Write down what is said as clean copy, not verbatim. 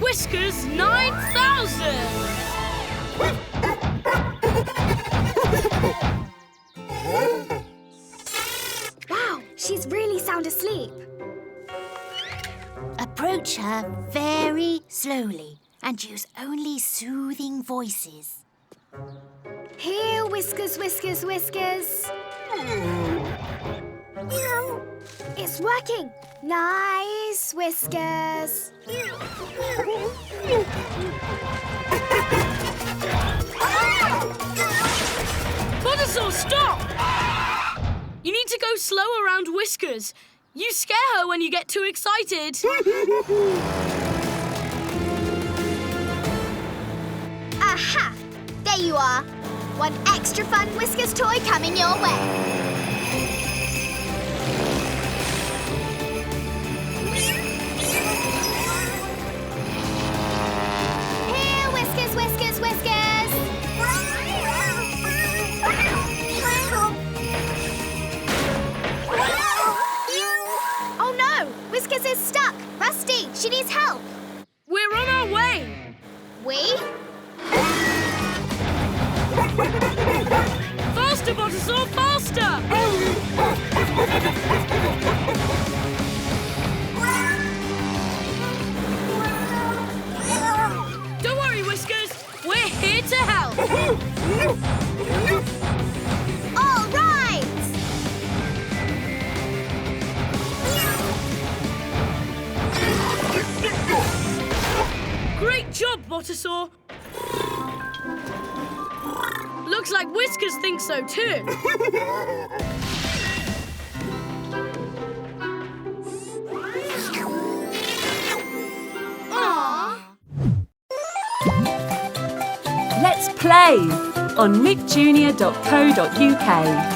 Whiskers 9000! Wow, she's really sound asleep. Approach her very slowly and use only soothing voices. Here, Whiskers, Whiskers, Whiskers. It's working. Nice, Whiskers. Botasaur, stop! You need to go slow around Whiskers. You scare her when you get too excited. Aha! There you are. One extra fun Whiskers toy coming your way. Here, Whiskers, Whiskers, Whiskers. Oh no! Whiskers is stuck. Rusty, she needs help. We're on our way. We? Faster, Botasaur, faster! Don't worry, Whiskers. We're here to help. All right! Great job, Botasaur. Looks like Whiskers thinks so too. Aww. Let's play on nickjunior.co.uk.